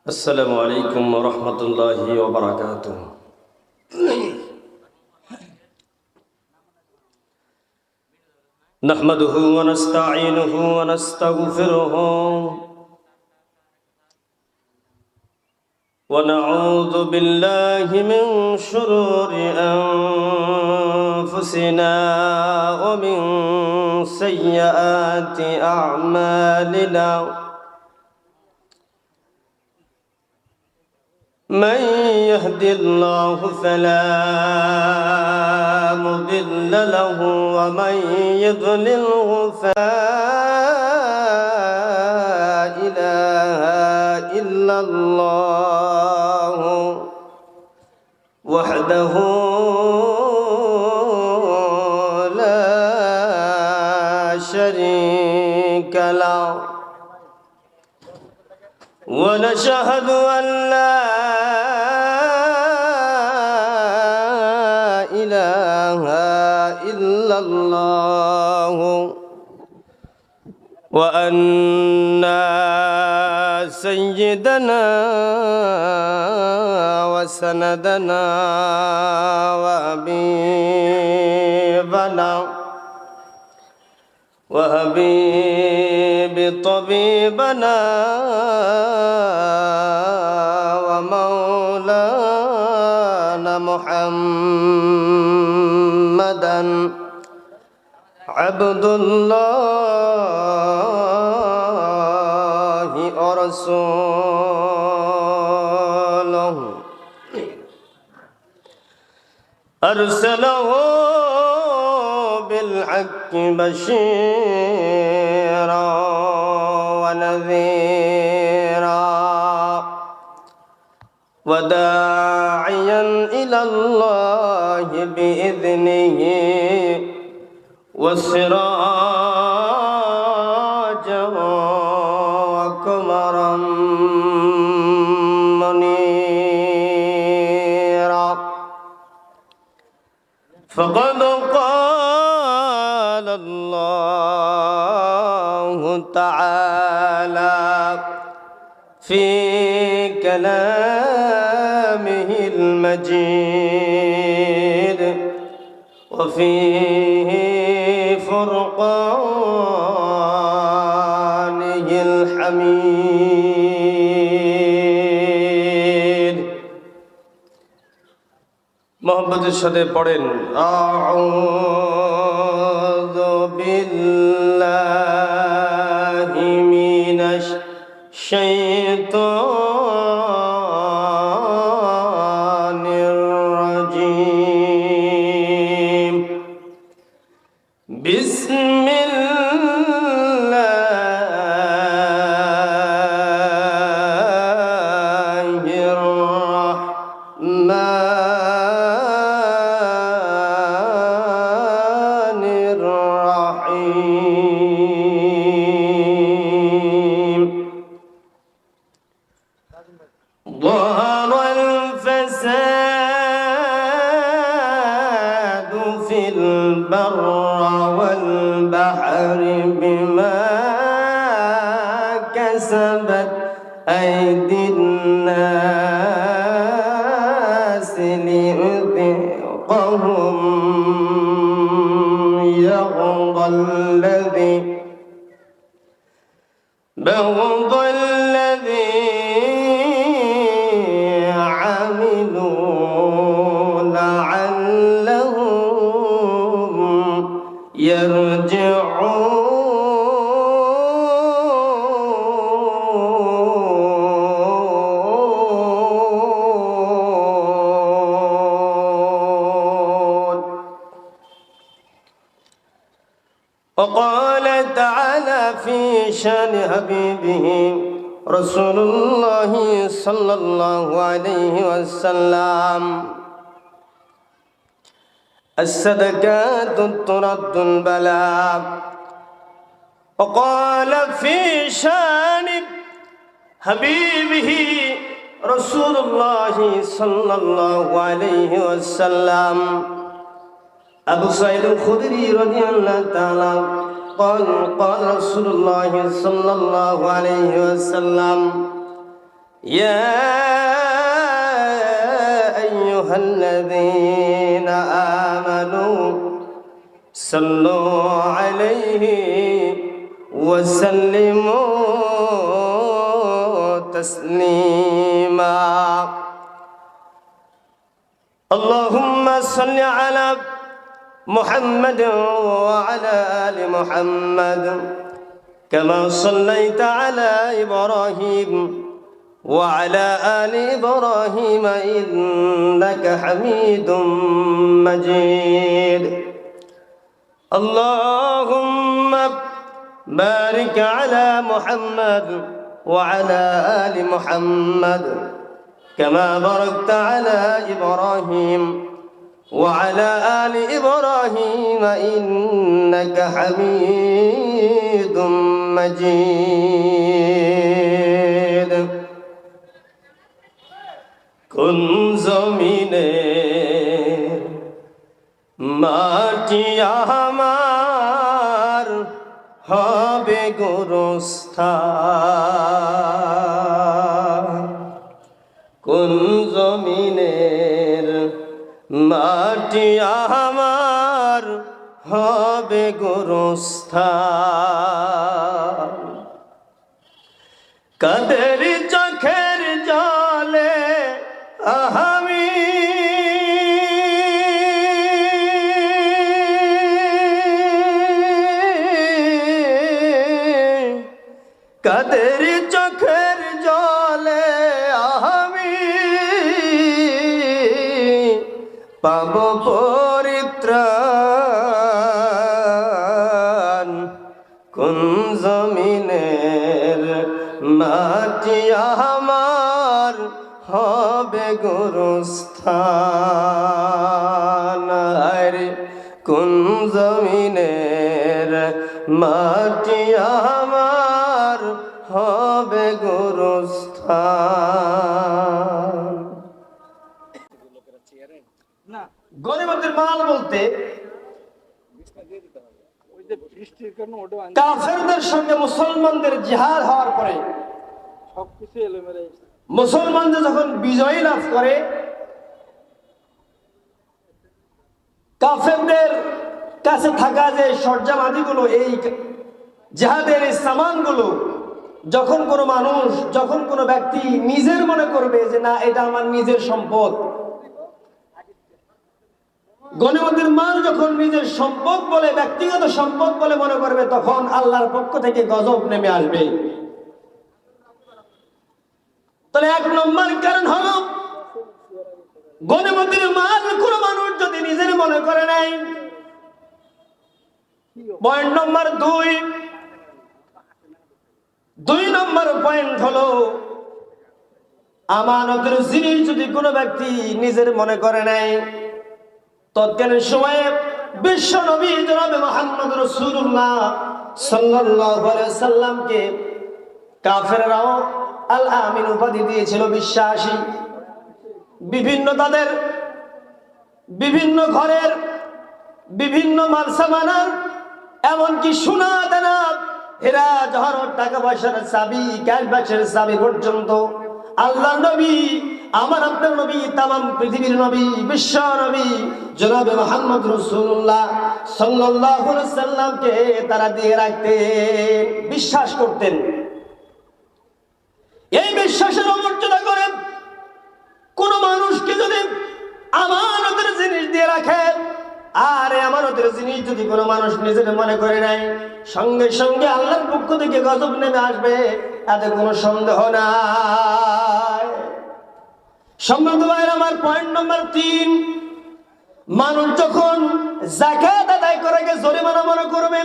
السلام عليكم ورحمة الله وبركاته. نحمده ونستعينه ونستغفره ونعوذ بالله من شرور أنفسنا ومن سيئات أعمالنا. من يهد الله فلا مضل له ومن يضلله فلا إله إلا الله وحده لا شريك له ونشهد أن لا إله إلا الله وأن سيدنا وسندنا وحبيب طبيبنا ومولانا محمدا عبد الله ورسوله أرسله بالحق بشيرا ونذيرا وداعيا إلى الله بإذنه وسراجا وقمرا منيرا. فقد قال الله تعالى في كلامه المجيد وفي فرقانه الحميد. মোহাম্মদের সাথে পড়েন আউযু বিল্লাহি মিনাশ শাইতানির রাজীম। বিসমিল্লাহির রাহমানির রাহিম। ظهر الفساد في البر والبحر بما كسبت أيدي الناس ليذيقهم بعض الذي عملوا لعلهم يرجعون. وقال تعالى في شان حبيبه رسول الله صلى الله عليه وسلم: الصدقات ترد البلاء. وقال في شان حبيبه رسول الله صلى الله عليه وسلم: أبو سعيد الخدري رضي الله تعالى قال رسول الله صلى الله عليه وسلم: يا أيها الذين آمنوا صلوا عليه وسلموا تسليما اللهم صل على محمد وعلى آل محمد كما صليت على إبراهيم وعلى آل إبراهيم إنك حميد مجيد اللهم بارك على محمد وعلى آل محمد كما باركت على إبراهيم وعلى آل إبراهيم إنك حميد مجيد কোন জমিনে মাটি আমার হবে গোরস্থান কোন জমিনের মাটি আমার হবে গোরস্থান কাদের চোখের জলে আমি কাদের চোখের জলে আমি পাব পরিত্রাণ কোন জমিনের মাটি আমার হবে গোরস্থান আরে কোন জমিনের মাটি আমার হবে গোরস্থান গনিমতের মাল বলতে কাফেরদের সঙ্গে মুসলমানদের জিহাদ হওয়ার পরে মুসলমানদের যখন বিজয় লাভ করে কাফেরদের কাছে থাকা যে সরঞ্জামাদিগুলো এই জিহাদের এই সামানগুলো যখন কোনো মানুষ যখন কোনো ব্যক্তি নিজের মনে করবে যে না এটা আমার নিজের সম্পদ গনিমতের মাল যখন নিজের সম্পদ বলে ব্যক্তিগত সম্পদ বলে মনে করবে তখন আল্লাহর পক্ষ থেকে গজব নেমে আসবে তাহলে এক নম্বর কারণ হলো গনিমতের মাল কোনো মানুষ যদি নিজের মনে করে নাই পয়েন্ট নম্বর দুই নম্বর পয়েন্ট হলো আমানতের জিনিস যদি কোনো ব্যক্তি নিজের মনে করে নাই তৎকালীন সময়ে বিশ্ব নবী জনাবে মুহাম্মদ রাসূলুল্লাহ সাল্লাল্লাহু আলাইহি সাল্লামকে কাফেররাও আল আমিন উপাধি দিয়েছিল বিশ্বাসী তাদের বিভিন্ন ঘরের বিভিন্ন মাল সামানার এমনকি সোনা দানা হীরা জহরত টাকা পয়সার চাবি ক্যাশ বাক্সের চাবি পর্যন্ত আল্লাহর নবী আমার আপনার নবী তামাম পৃথিবীর নবী বিশ্ব নবী জনাবে মুহাম্মদ রাসূলুল্লাহ সাল্লাল্লাহু আলাইহি সাল্লামকে তারা দিয়ে রাখতেন বিশ্বাস করতেন এই বিশ্বাসের অমর্যাদা করে কোন মানুষকে যদি আমানতের জিনিস দিয়ে রাখে আর আমানতের জিনিস যদি কোনো মানুষ নিজের মনে করে নাই সঙ্গে সঙ্গে আল্লাহর পক্ষ থেকে গজব নেমে আসবে তাতে কোনো সন্দেহ নাই সম্মানিত ভাইরা আমার পয়েন্ট নম্বর 3 মানুষ যখন যাকাত আদায় করাকে জরিমানা মনে করবে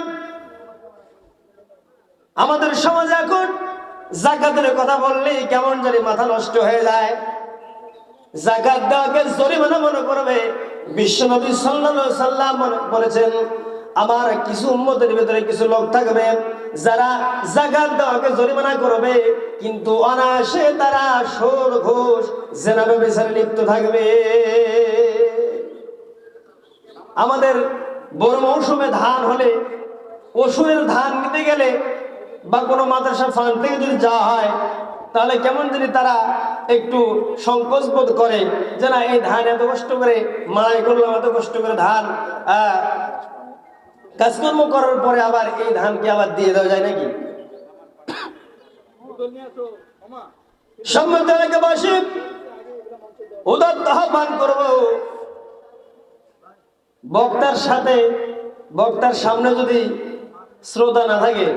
আমাদের সমাজে এখন যাকাতের কথা বললেই কেমন জানি মাথা নষ্ট হয়ে যায় যাকাত দেওয়াকে জরিমানা মনে করবে বিশ্বনবী সাল্লাল্লাহু আলাইহি সাল্লাম বলেছেন আমার কিছু উম্মতের ভিতরে কিছু লোক থাকবে যারা যাকাত দেওয়াকে জরিমানা করবে কিন্তু অনায়াসে তারা সুদ ঘুষ জিনা ব্যভিচারে লিপ্ত থাকবে আমাদের বড় মৌসুমে ধান হলে অসুরের ধান নিতে গেলে বা কোনো মাদ্রাসা ফান্ড থেকে যদি যাওয়া হয় তাহলে কেমন যদি তারা একটু সংকোচ বোধ করে যে না এই ধান এত কষ্ট করে মাড়াই করলাম, এত কষ্ট করে ধান কাজকর্ম করার পরে আবার এই ধানকে আবার দিয়ে দেওয়া যায় নাকি? সম্মানিত এলাকাবাসী, উদাত্ত আহ্বান করব, বক্তার সামনে যদি শ্রোতা না থাকে,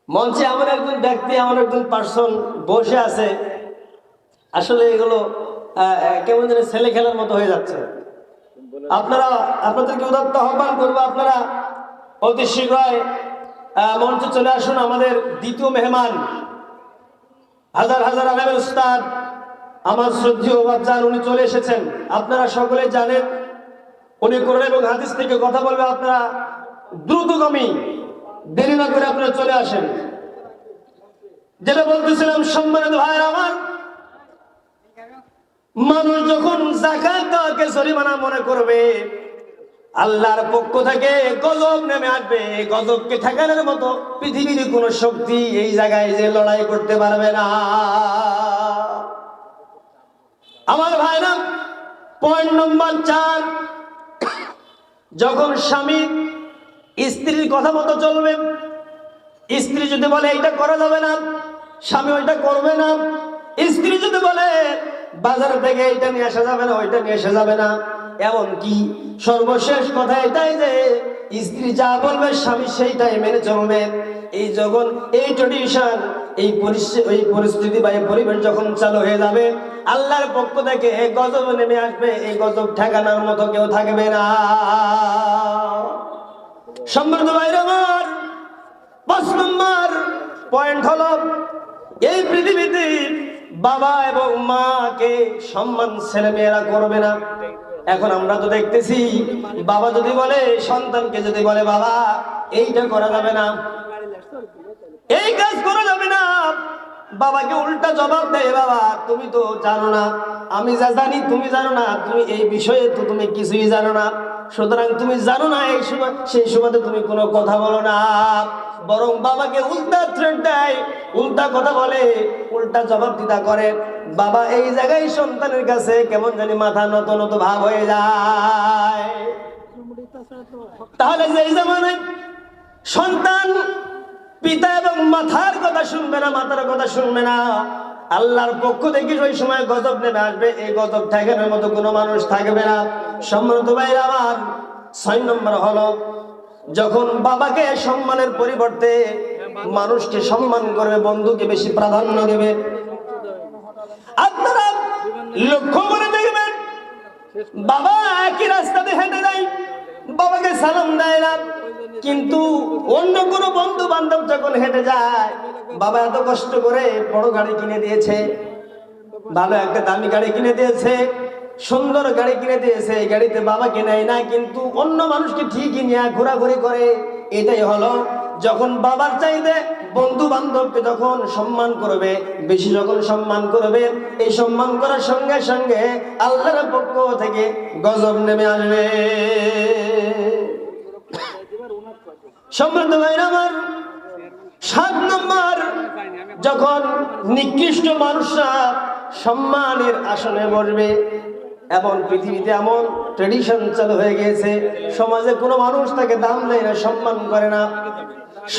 মঞ্চে এমন একজন ব্যক্তি, এমন একজন পার্সন বসে আছে, আসলে এগুলো কেমন যেন ছেলে খেলার মতো হয়ে যাচ্ছে। আপনাদেরকে উদাত্ত আহ্বান করবো, আপনারা অতি শীঘ্রই মঞ্চে চলে আসুন। আমাদের দ্বিতীয় মেহমান হাজার হাজার আলেমের উস্তাদ আমার শ্রদ্ধেয় বাচ্চান, উনি চলে এসেছেন। আপনারা সকলে জানেন উনি কোরআন এবং হাদিস থেকে কথা বলবে। আপনারা দ্রুতগামী, দেরি না করে আপনারা চলে আসেন। যেটা বলতেছিলাম, সম্মানিত ভাইয়ের আমার, মানুষ যখন যাকাত দেওয়াকে জরিমানা মনে করবে, আল্লাহর পক্ষ থেকে গজব নেমে আসবে। গজবকে ঠেকানোর মতো পৃথিবীর কোন শক্তি এই জায়গায় যে লড়াই করতে পারবে না। আমার ভাইরা, পয়েন্ট নম্বর 4, যখন স্বামী স্ত্রীর কথা মতো চলবে, স্ত্রী যদি বলে এইটা করা যাবে না, স্বামী ওইটা করবে না। স্ত্রী যদি বলে বাজার থেকে এইটা নিয়ে আসা যাবে না, ওইটা নিয়ে আসা যাবে না, এমনকি সর্বশেষ কথা এটাই যে স্ত্রী যা বলবে স্বামী সেইটাই মেনে চলবে। এই যখন এই ট্রেডিশন, এই পরিস্থিতি বা এই পরিবেশ যখন চালু হয়ে যাবে, আল্লাহর পক্ষ থেকে গজব নেমে আসবে। এই গজব ঠেকানোর মতো কেউ থাকবে না। সম্মানিত ভাইরা আমার, 5 নম্বর পয়েন্ট হলো, এই পৃথিবীতে বাবা এবং মাকে সম্মান ছেলে মেয়েরা করবে না। এখন আমরা তো দেখতেছি, বাবা যদি বলে, সন্তানকে যদি বলে বাবা এইটা করা যাবে না, এই কাজ করা যাবে না, বাবাকে উল্টা জবাব দেয়, বাবা তুমি তো জানো না, আমি যা জানি তুমি জানো না, তুমি এই বিষয়ে তো তুমি কিছুই জানো না, সুতরাং তুমি জানো না, এই সময় সেই সুবাদে তুমি কোনো কথা বলো না। বরং বাবাকে উল্টা থ্রেট দেয়, উল্টা কথা বলে, উল্টা জবাব দিতা করে। বাবা এই জায়গায় সন্তানের কাছে কেমন জানি মাথা নত নত ভাব হয়ে যায়। তাহলে যেই জামানায় সন্তান পিতা এবং মাথার কথা শুনবে না, মাথার কথা শুনবে না, আল্লাহর পক্ষ থেকে ওই সময় গজব নেমে আসবে। এই গজব ঠেকানোর মতো কোনো মানুষ থাকবে না। সম্মানিত ভাইরা আমার, 6 নম্বর হলো, যখন বাবাকে সম্মানের পরিবর্তে মানুষকে সম্মান করবে, বন্ধুকে বেশি প্রাধান্য দেবে। আপনারা লক্ষ্য করে দেখবেন, বাবা একই রাস্তাতে হেঁটে যায়, বাবাকে সালাম দেয় না, কিন্তু অন্য কোনো বন্ধু বান্ধব যখন হেঁটে যায়, বাবা এত কষ্ট করে বড় গাড়ি কিনে দিয়েছে, ভালো একটা দামি গাড়ি কিনে দিয়েছে, সুন্দর গাড়ি কিনে দিয়েছে, এই গাড়িতে বাবাকে নেয় না, কিন্তু অন্য মানুষকে ঠিকই নিয়ে ঘোরাঘুরি করে। এটাই হলো, যখন বাবার চাইতে বন্ধু বান্ধবকে যখন সম্মান করবে, বেশি যখন সম্মান করবে, এই সম্মান করার সঙ্গে সঙ্গে আল্লাহর পক্ষ থেকে গজব নেমে আসবে। সম্মানিত ভাইরা আমার, 7 নম্বর, যখন নিকৃষ্ট মানুষরা সম্মানের আসনে বসবে। এমন পৃথিবীতে এমন ট্রেডিশন চালু হয়ে গিয়েছে, সমাজে কোনো মানুষ তাকে দাম দেয় না, সম্মান করে না।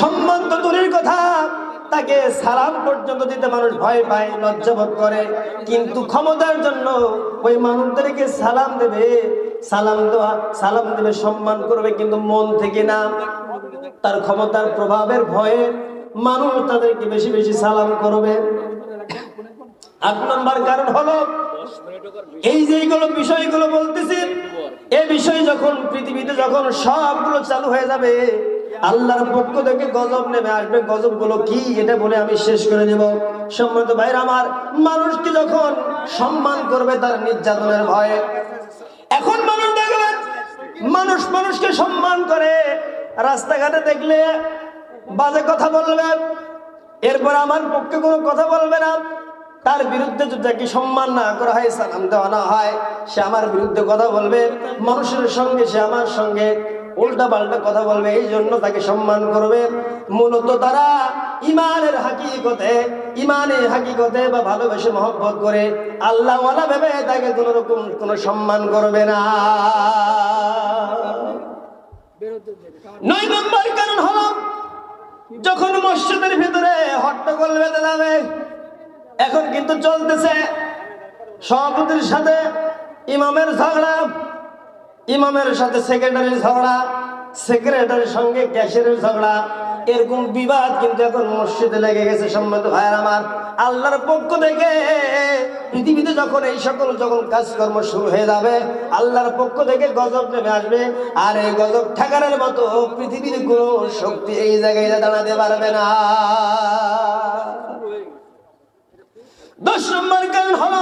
সম্মান তো দূরের কথা, তাকে সালাম পর্যন্ত দিতে মানুষ ভয় পায়, লজ্জাবোধ করে। কিন্তু ক্ষমতার জন্য ওই মানুষদেরকে সালাম দেবে, সালাম দেবে, সম্মান করবে, কিন্তু মন থেকে না। তার ক্ষমতার প্রভাবের ভয়ে মানুষ তাদেরকে বেশি বেশি সালাম করবে। 8 নম্বর কারণ হলো, এই যে বিষয়গুলো বলতেছি, এই বিষয় যখন পৃথিবীতে যখন সবগুলো চালু হয়ে যাবে, আল্লাহর পক্ষ থেকে গজব নেমে আসবে। গজবগুলো কি এটা বলে আমি শেষ করে দেব। সম্মানিত ভাইরা আমার, মানুষকে যখন সম্মান করবে তার নির্যাতনের ভয়ে। এখন মানুষ দেখবেন, মানুষকে সম্মান করে, রাস্তাঘাটে দেখলে বাজে কথা বলবে, এরপর আমার পক্ষে কোনো কথা বলবে না। তার বিরুদ্ধে যদি সম্মান না করা হয়, সালাম দেওয়া না হয়, সে আমার বিরুদ্ধে কথা বলবে। মানুষের সঙ্গে সে আমার সঙ্গে উল্টা পাল্টা কথা বলবে, এই জন্য তাকে সম্মান করবে। মূলত তারা ইমানের হাকিকতে ইমানে হাকিকতে বা ভালোবেসে মহব্বত করে আল্লাহ ওয়ালা ভেবে তাকে কোনো রকম কোনো সম্মান করবে না। 9 নম্বর কারণ হলো যখন মসজিদের ভিতরে হট্টগোল বেঁধে যাবে, এখন কিন্তু চলতেছে সভাপতির সাথে ইমামের ঝগড়া, ইমামের সাথে সেক্রেটারির ঝগড়া, সেক্রেটারির সঙ্গে ক্যাশিয়ারের ঝগড়া, এরকম বিবাদ কিন্তু এখন মসজিদে লেগে গেছে। সম্মানিত ভাইয়ের আমার, আল্লাহর পক্ষ থেকে পৃথিবীতে যখন এই সকল যখন কাজকর্ম শুরু হয়ে যাবে, আল্লাহর পক্ষ থেকে গজব নেমে আসবে। আর এই গজব ঠেকানোর মতো পৃথিবীর কোনো শক্তি এই জায়গায় দাঁড়াতে পারবে না। 10 নম্বর কারণ হলো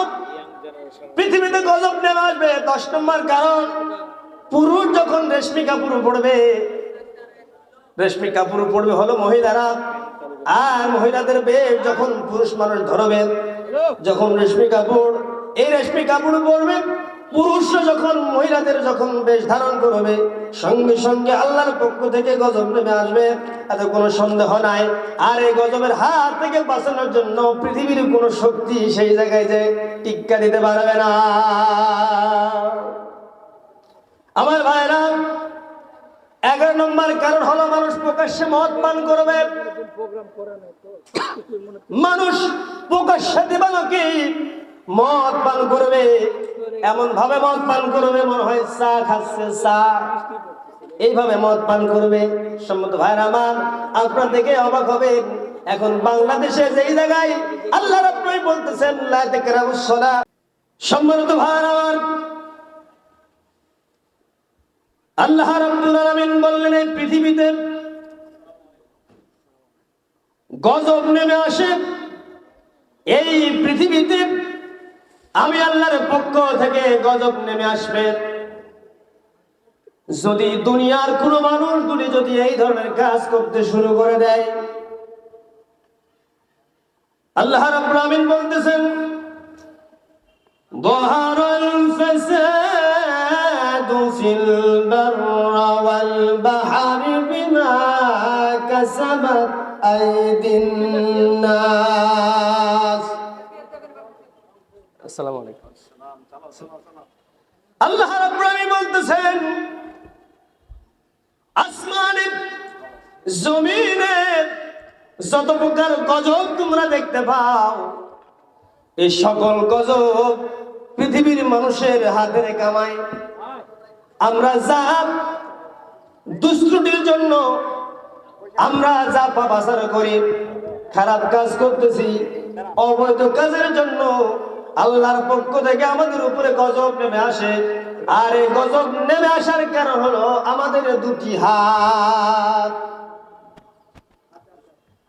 পৃথিবীতে গজব নেমে আসবে। 10 নম্বর কারণ, পুরুষ যখন রেশমি কাপড় পরবে, রেশমি কাপড় পরবে হলো মহিলারা, আর মহিলাদের বেশ যখন পুরুষ মানুষ ধরবে, যখন রেশমি কাপড়, এই রেশমি কাপড় পরবে পুরুষরা, যখন মহিলাদের যখন বেশ ধারণ করবে, সঙ্গে সঙ্গে আল্লাহর পক্ষ থেকে গজব নেমে আসবে, এতে কোনো সন্দেহ নাই। আর এই গজবের হাত থেকে বাঁচানোর জন্য পৃথিবীর কোনো শক্তি সেই জায়গায় যে টিক্কা দিতে পারবে না। আমার ভাইরা, 11 নম্বর কারণ হলো মানুষ প্রকাশ্যে মদ পান করবে। মানুষ প্রকাশ্যে দিবালোকে মদ পান করবে, এমন ভাবে মদ পান করবে মনে হয় চা খাচ্ছে, চা এইভাবে মদ পান করবে। সম্মত ভাইরা আমার, আপনার দেখে অবাক হবে, এখন বাংলাদেশে যেই জায়গায় আল্লাহ রাব্বুল বলতেছেন লা তাকরাবুস সালাহ। সম্মানিত ভাইরা আমার, আল্লাহ রাব্বুল আলামিন বললেন এই পৃথিবীতে গজব নেমে আসে, এই পৃথিবীতে আমি আল্লাহর পক্ষ থেকে গজব নেমে আসবে যদি দুনিয়ার কোন মানুষগুলি যদি এই ধরনের কাজ করতে শুরু করে দেয়। আল্লাহ রাব্বুল আলামিন বলতেছেন যাহারাল ফাসাদু ফিল বাররি ওয়াল বাহরি বিমা কাসাবাত আইদিন নাস। আসসালামু আলাইকুম। আল্লাহ রাব্বুল আলামিন বলতেছেন আসমানে জমিনে যত প্রকার গজব তোমরা দেখতে পাও, এই সকল গজব পৃথিবীর মানুষের হাতের কামাই। আমরা যা দুষ্টুটির জন্য আমরা যা পাপাচার করি, খারাপ কাজ করতেছি, অবৈধ কাজের জন্য আল্লাহর পক্ষ থেকে আমাদের উপরে গজব নেমে আসে। আর এই গজব নেমে আসার কারণ হলো আমাদের দুটি হাত।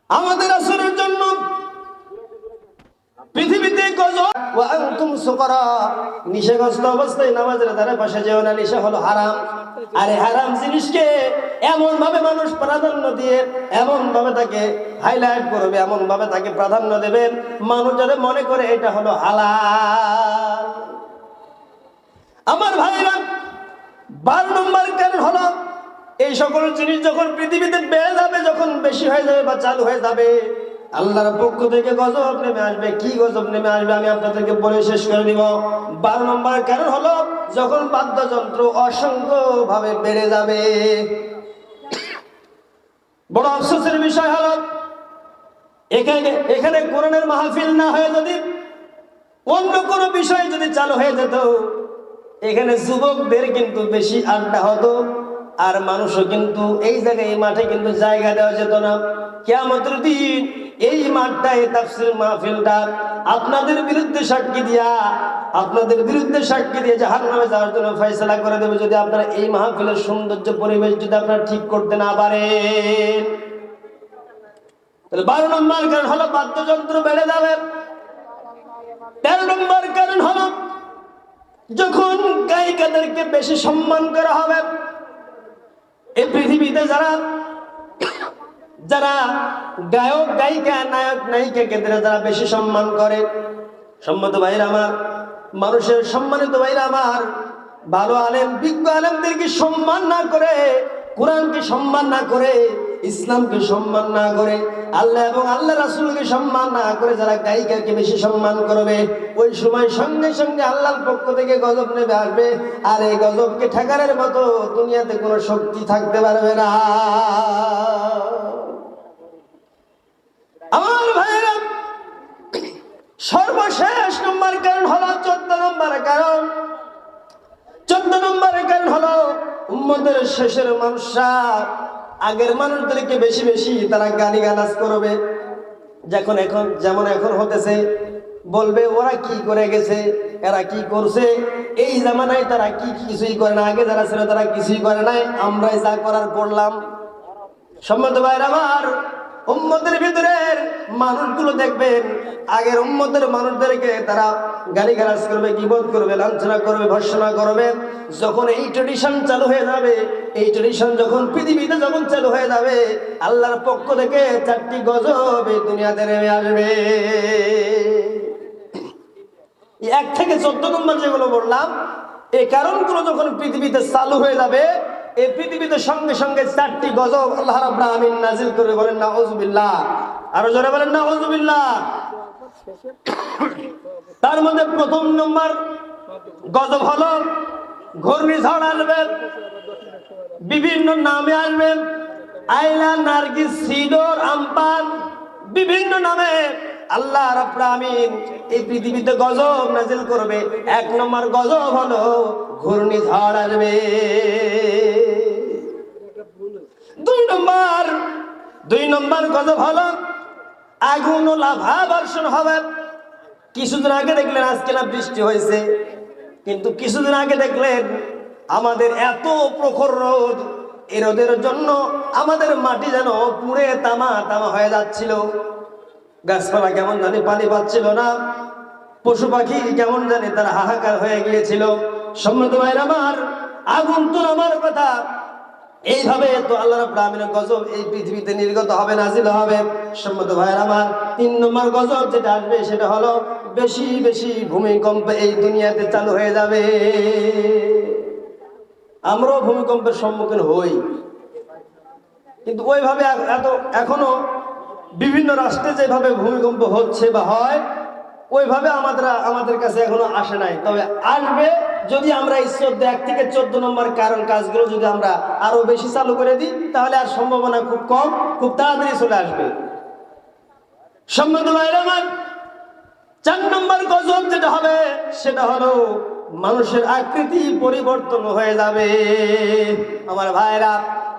আমাদের আসরের জন্য পৃথিবীতে গজব, ওয়া আনতুম সুকারা, নিশাগ্রস্ত অবস্থায় নামাজের ধারে পাশে যেও না, নিশা হলো হারাম। আর এই হারাম জিনিসকে এমন ভাবে মানুষ প্রাধান্য দিয়ে, এমন ভাবে তাকে হাইলাইট করবে, এমন ভাবে তাকে প্রাধান্য দেবে, মানুষ যাতে মনে করে এটা হলো হালাল। আমার ভাইরা, 12 নম্বর কারণ হলো এই সকল জিনিস যখন পৃথিবীতে বেড়ে যাবে, যখন বেশি হয়ে যাবে বা চালু হয়ে যাবে, আল্লাহর পক্ষ থেকে গজব নেমে আসবে। কি গজব নেমে আসবে আমি আপনাদেরকে বলে শেষ করে দিব। 12 নম্বর কারণ হলো যখন বাদ্যযন্ত্র অসংখ্য ভাবে বেড়ে যাবে। বড় আফসোসের বিষয় হলো এখানে কোরআনের মাহফিল না হয়ে যদি অন্য কোনো বিষয় যদি চালু হয়ে যেত, এখানে যুবকদের কিন্তু বেশি আড্ডা হতো, আর মানুষও কিন্তু এই জায়গায়, এই মাঠে কিন্তু জায়গা দেওয়া যেত না। কিয়ামতের দিন এই মাঠটা, এই তাফসীর মাহফিলটা আপনাদের বিরুদ্ধে সাক্ষী দিয়া, আপনাদের বিরুদ্ধে সাক্ষী দিয়ে জাহান্নামে যাওয়ার জন্য ফয়সালা করে দেবে, যদি আপনারা এই মাহফিলের সৌন্দর্য পরিবেশ যদি আপনারা ঠিক করতে না পারেন। তাহলে 12 নম্বর কারণ হলো বাদ্যযন্ত্র বেড়ে যাবে। 13 নম্বর কারণ হলো যখন গায়িকাদেরকে বেশি সম্মান করা হবে। এই পৃথিবীতে যারা গায়ক গায়িকা, নায়ক নায়িকাকে যারা বেশি সম্মান করে, সম্মানিত ভাইরা আমার, মানুষের সম্মানিত ভাইরা আমার, ভালো আলেম বিজ্ঞ আলেমদেরকে সম্মান না করে, কোরআনকে সম্মান না করে, ইসলামকে সম্মান না করে, আল্লাহ এবং আল্লাহ রাসূলকে সম্মান না করে যারা গায়িকাকে বেশি সম্মান করবে, ওই সময় সঙ্গে সঙ্গে আল্লাহর পক্ষ থেকে গজব নেমে আসবে। আর এই গজবকে ঠেকানোর মতো দুনিয়াতে কোনো শক্তি থাকতে পারবে না। আমার ভাইরা, সর্বশেষ নম্বর কারণ হলো 14 নম্বর কারণ। 14 নম্বরের কারণ হলো উম্মতের শেষের মানুষরা আগের মানুষদেরকে বেশি বেশি তারা গালিগালাজ করবে। যেমন এখন হতেছে, বলবে ওরা কি করে গেছে, এরা কি করছে, এই জামানায় তারা কিছুই করে না, আগে যারা ছিল তারা কিছুই করে নাই, আমরাই যা করার করলাম। সম্মত ভাইরা আমার, উম্মতের ভিতরের মানুষগুলো দেখবেন আগের উম্মতের মানুষদেরকে তারা গালিগালাজ করবে, গীবত করবে, লাঞ্ছনা করবে, ভর্ৎসনা করবে। যখন এই ট্রেডিশন চালু হয়ে যাবে, এই ট্রেডিশন যখন পৃথিবীতে যখন চালু হয়ে যাবে, আল্লাহর পক্ষ থেকে 4টি গজব এই দুনিয়াতে নেমে আসবে। 1 থেকে 14 নম্বর যেগুলো বললাম, এই কারণগুলো যখন পৃথিবীতে চালু হয়ে যাবে, এই পৃথিবীতে সঙ্গে সঙ্গে 4টি গজব আল্লাহ রাব্বুল আলামিন নাজিল করে। বলেন নাউযুবিল্লাহ, আরো জোরে বলেন নাউযুবিল্লাহ। তার মধ্যে 1 নম্বর গজব হলো ঘূর্ণিঝড় আসবে, বিভিন্ন নামে আসবে, আইলা, নার্গিস, সিডর, আমপান, বিভিন্ন নামে আল্লাহ রাব্বুল আলামিন এই পৃথিবীতে গজব নাজিল করবে। 1 নম্বর গজব হলো ঘূর্ণিঝড় আসবে। 2 নম্বর গজব হলো আগুন ও লাভা বর্ষণ হবে। কিছুদিন আগে দেখলেন আজকে না বৃষ্টি হয়েছে, কিন্তু কিছুদিন আগে দেখলেন আমাদের এত প্রখর রোদ, এই রোদের জন্য আমাদের মাটি যেন পুড়ে তামা তামা হয়ে যাচ্ছিল। গাছপালা কেমন জানি পানি পাচ্ছিল না, পশু পাখি কেমন জানি তারা হাহাকার হয়ে গিয়েছিল। সম্মানিত ভাইরা আমার, আগুন তো আমার কথা, এইভাবে তো আল্লাহ রাব্বুল আলামিনের গজব এই পৃথিবীতে নির্গত হবে, নাজিল হবে। সম্মানিত ভাইরা আমার, 3 নম্বর গজব যেটা আসবে সেটা হলো বেশি বেশি ভূমিকম্প এই দুনিয়াতে চালু হয়ে যাবে। আমরাও ভূমিকম্পের সম্মুখীন হই, কিন্তু ওইভাবে এখনো বিভিন্ন রাষ্ট্রে যেভাবে ভূমিকম্প হচ্ছে বা হয়, ওইভাবে আমাদের কাছে এখনো আসে নাই। তবে আসবে যদি আমরা এই 1 থেকে 14 নম্বর কাজগুলো যদি আমরা আরো বেশি চালু করে দিই, তাহলে আর সম্ভাবনা খুব কম, খুব তাড়াতাড়ি চলে আসবে। সম্মানিত ভাইরা আমার, 4 নম্বর গজব যেটা হবে সেটা হলো মানুষের আকৃতি পরিবর্তন হয়ে যাবে। আমার ভাইরা,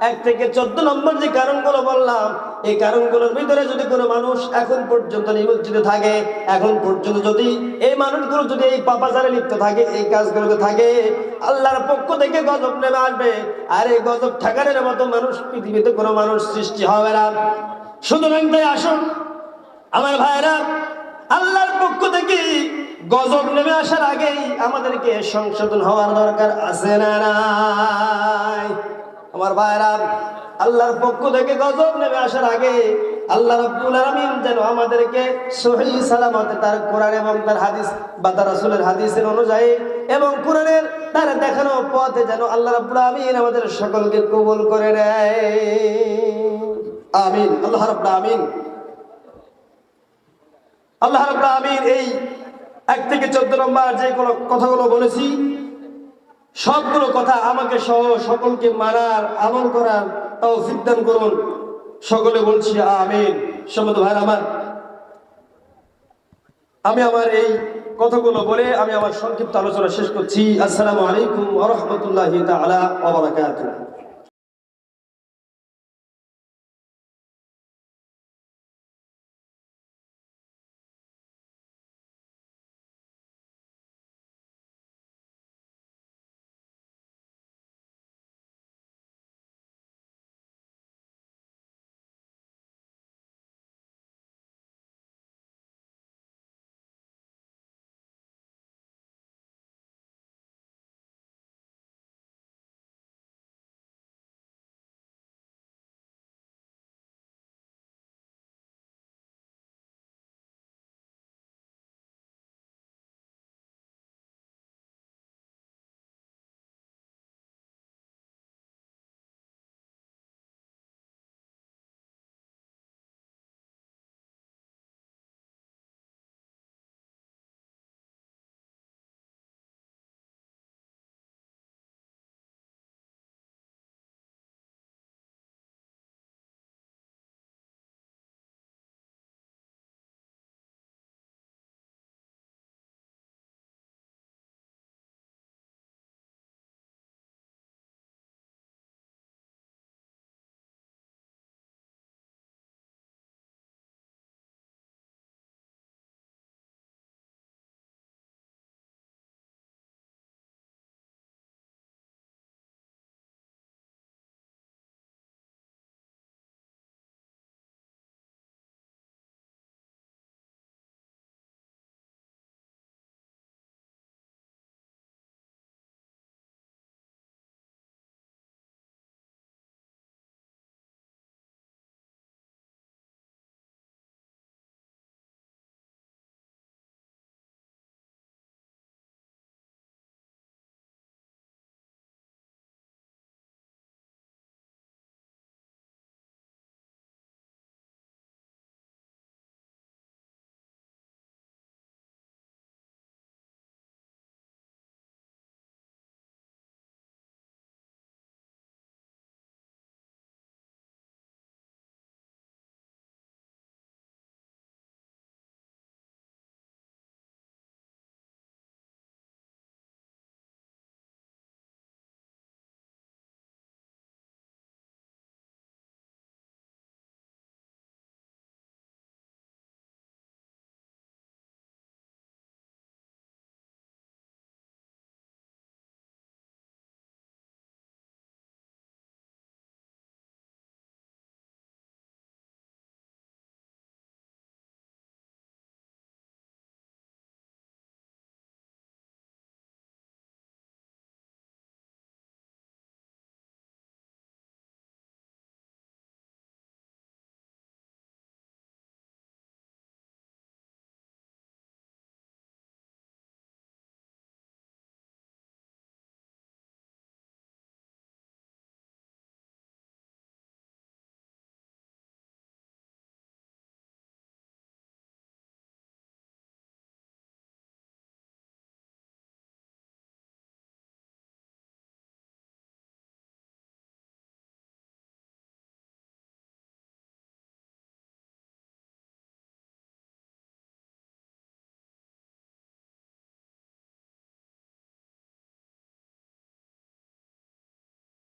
1 থেকে 14 নম্বর যে কারণগুলো বললাম, এই কারণগুলোর ভিতরে যদি কোনো মানুষ এখন পর্যন্ত নিমজ্জিত থাকে, এখন পর্যন্ত যদি এই মানুষগুলো যদি এই পাপাচারে লিপ্ত থাকে, এই কাজগুলোতে থাকে, আল্লাহর পক্ষ থেকে গজব নেমে আসবে। আর এই গজব ঠেকানোর মতো মানুষ পৃথিবীতে কোনো মানুষ সৃষ্টি হবে না। সুতরাং তাই আসুন আমার ভাইরা, আল্লাহর পক্ষ থেকে গজব নেমে আসার আগেই আমাদেরকে সংশোধন হওয়ার দরকার আছে না নাই? আমার ভাইরা, আল্লাহর পক্ষ থেকে গজব নেমে আসার আগে আল্লাহ রাব্বুল আলামিন যেন আমাদেরকে সহিহ সালামতে তার কোরআন এবং তার হাদিস বা তার রাসূলের হাদিসের অনুযায়ী এবং কোরআনের তার দেখানো পথে যেন আল্লাহ রাব্বুল আলামিন আমাদের সকলকে কবুল করে নেয়। আমিন, আল্লাহ রাব্বুল আলামিন। আল্লাহ রাব্বুল আলামিন এই 1 থেকে 14 নম্বর যে কথাগুলো বলেছি, সবগুলো কথা আমাকে সহ সকলকে মানার, আমল করার তৌফিক দান করুন। সকলে বলছি আমিন। সম্মানিত ভাইরা আমার, আমি আমার এই কথাগুলো বলে আমি আমার সংক্ষিপ্ত আলোচনা শেষ করছি। আসসালামু আলাইকুম ওয়া রাহমাতুল্লাহি তাআলা ওয়া বারাকাতুহু।